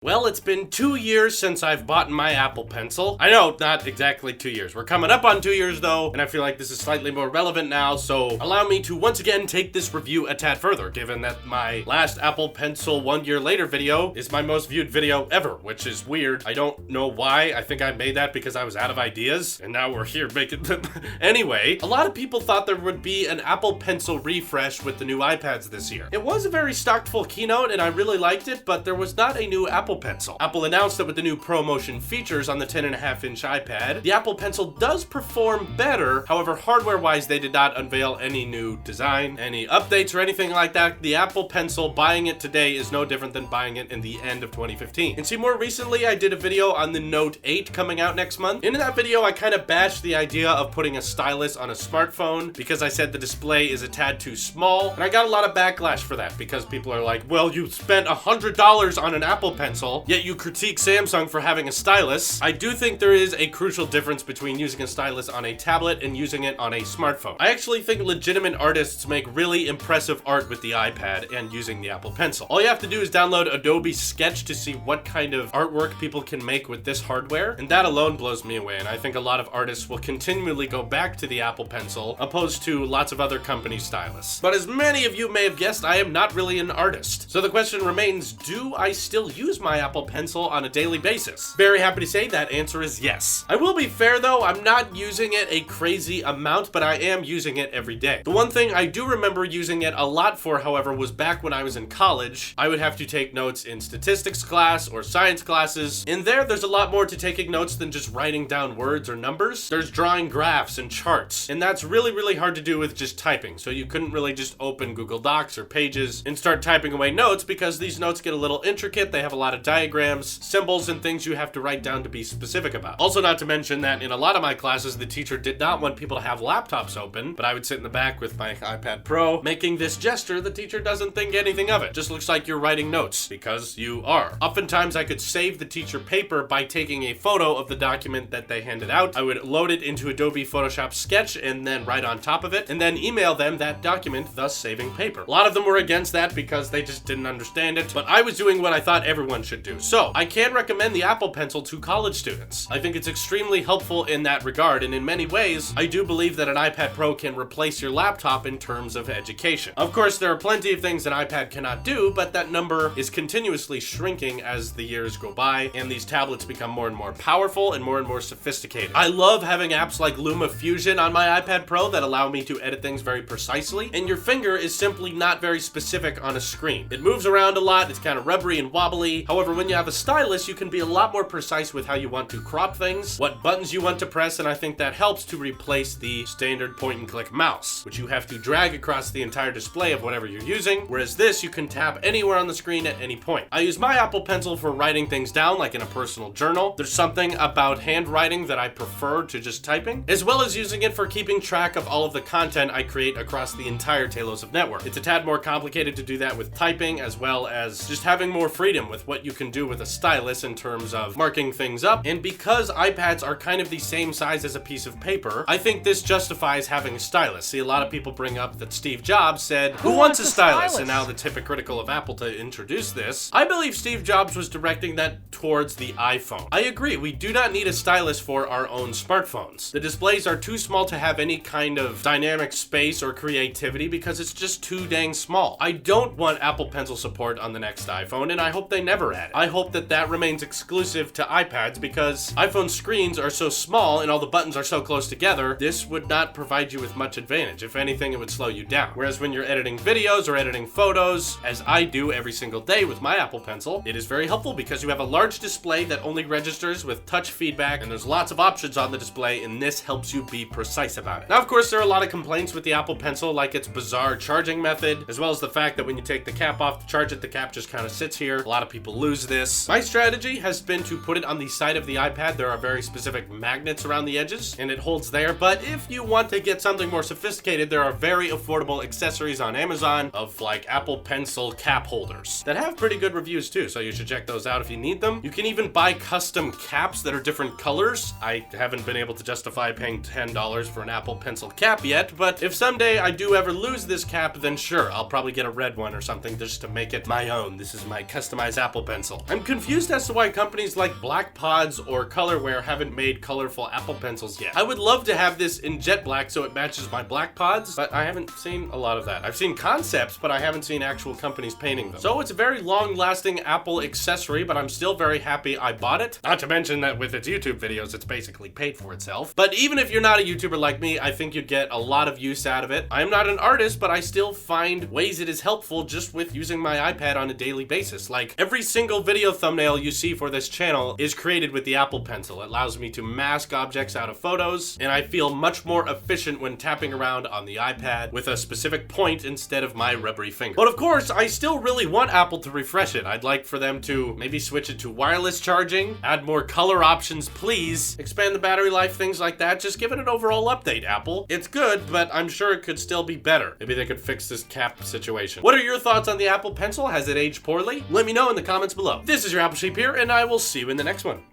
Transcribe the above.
Well, it's been 2 years since I've bought my Apple Pencil. I know, not exactly 2 years. We're coming up on 2 years though, and I feel like this is slightly more relevant now, so allow me to once again take this review a tad further, given that my last Apple Pencil 1 year later video is my most viewed video ever, which is weird. I don't know why. I think I made that because I was out of ideas, and now we're here making them. Anyway, a lot of people thought there would be an Apple Pencil refresh with the new iPads this year. It was a very stocked full keynote, and I really liked it, but there was not a new Apple Pencil. Apple announced that with the new Pro Motion features on the 10.5-inch iPad, the Apple Pencil does perform better. However, hardware-wise, they did not unveil any new design, any updates, or anything like that. The Apple Pencil, buying it today is no different than buying it in the end of 2015. And see, more recently, I did a video on the Note 8 coming out next month. In that video, I kind of bashed the idea of putting a stylus on a smartphone because I said the display is a tad too small, and I got a lot of backlash for that because people are like, well, you spent $100 on an Apple Pencil, yet you critique Samsung for having a stylus. I do think there is a crucial difference between using a stylus on a tablet and using it on a smartphone. I actually think legitimate artists make really impressive art with the iPad and using the Apple Pencil. All you have to do is download Adobe Sketch to see what kind of artwork people can make with this hardware, and that alone blows me away, and I think a lot of artists will continually go back to the Apple Pencil opposed to lots of other companies' stylus. But as many of you may have guessed, I am not really an artist. So the question remains, do I still use my Apple Pencil on a daily basis? Very happy to say that answer is yes. I will be fair though, I'm not using it a crazy amount, but I am using it every day. The one thing I do remember using it a lot for, however, was back when I was in college. I would have to take notes in statistics class or science classes. In there's a lot more to taking notes than just writing down words or numbers. There's drawing graphs and charts, and that's really, really hard to do with just typing. So you couldn't really just open Google Docs or Pages and start typing away notes because these notes get a little intricate. They have a lot of diagrams, symbols, and things you have to write down to be specific about. Also, not to mention that in a lot of my classes, the teacher did not want people to have laptops open, but I would sit in the back with my iPad Pro making this gesture. The teacher doesn't think anything of it. Just looks like you're writing notes because you are. Oftentimes, I could save the teacher paper by taking a photo of the document that they handed out. I would load it into Adobe Photoshop Sketch and then write on top of it and then email them that document, thus saving paper. A lot of them were against that because they just didn't understand it, but I was doing what I thought everyone should do. So I can recommend the Apple Pencil to college students. I think it's extremely helpful in that regard, and in many ways, I do believe that an iPad Pro can replace your laptop in terms of education. Of course, there are plenty of things an iPad cannot do, but that number is continuously shrinking as the years go by, and these tablets become more and more powerful and more sophisticated. I love having apps like Luma Fusion on my iPad Pro that allow me to edit things very precisely, and your finger is simply not very specific on a screen. It moves around a lot, it's kind of rubbery and wobbly. However, when you have a stylus, you can be a lot more precise with how you want to crop things, what buttons you want to press, and I think that helps to replace the standard point-and-click mouse, which you have to drag across the entire display of whatever you're using, whereas this, you can tap anywhere on the screen at any point. I use my Apple Pencil for writing things down, like in a personal journal. There's something about handwriting that I prefer to just typing, as well as using it for keeping track of all of the content I create across the entire Tailosive network. It's a tad more complicated to do that with typing, as well as just having more freedom with what you can do with a stylus in terms of marking things up. And because iPads are kind of the same size as a piece of paper, I think this justifies having a stylus. See, a lot of people bring up that Steve Jobs said, who wants a stylus? And now that's hypocritical of Apple to introduce this. I believe Steve Jobs was directing that towards the iPhone. I agree, we do not need a stylus for our own smartphones. The displays are too small to have any kind of dynamic space or creativity because it's just too dang small. I don't want Apple Pencil support on the next iPhone, and I hope they never add it. I hope that remains exclusive to iPads because iPhone screens are so small and all the buttons are so close together, this would not provide you with much advantage. If anything, it would slow you down. Whereas when you're editing videos or editing photos, as I do every single day with my Apple Pencil, it is very helpful because you have a large display that only registers with touch feedback, and there's lots of options on the display, and this helps you be precise about it. Now, of course, there are a lot of complaints with the Apple Pencil, like its bizarre charging method, as well as the fact that when you take the cap off to charge it, the cap just kind of sits here. A lot of people lose this. My strategy has been to put it on the side of the iPad. There are very specific magnets around the edges, and it holds there. But if you want to get something more sophisticated, there are very affordable accessories on Amazon of like Apple Pencil cap holders that have pretty good reviews too, so you should check those out if you need them. them. You can even buy custom caps that are different colors. I haven't been able to justify paying $10 for an Apple Pencil cap yet, but if someday I do ever lose this cap, then sure, I'll probably get a red one or something just to make it my own. This is my customized Apple Pencil. I'm confused as to why companies like Black Pods or Colorware haven't made colorful Apple Pencils yet. I would love to have this in jet black so it matches my Black Pods, but I haven't seen a lot of that. I've seen concepts, but I haven't seen actual companies painting them. So it's a very long-lasting Apple accessory, but I'm still very happy I bought it. Not to mention that with its YouTube videos, it's basically paid for itself. But even if you're not a YouTuber like me, I think you'd get a lot of use out of it. I'm not an artist, but I still find ways it is helpful just with using my iPad on a daily basis. Like, every single video thumbnail you see for this channel is created with the Apple Pencil. It allows me to mask objects out of photos, and I feel much more efficient when tapping around on the iPad with a specific point instead of my rubbery finger. But of course, I still really want Apple to refresh it. I'd like for them to maybe switch it to wireless charging, add more color options, please, expand the battery life, things like that. Just give it an overall update, Apple. It's good, but I'm sure it could still be better. Maybe they could fix this cap situation. What are your thoughts on the Apple Pencil? Has it aged poorly? Let me know in the comments below. This is your Apple Sheep here, and I will see you in the next one.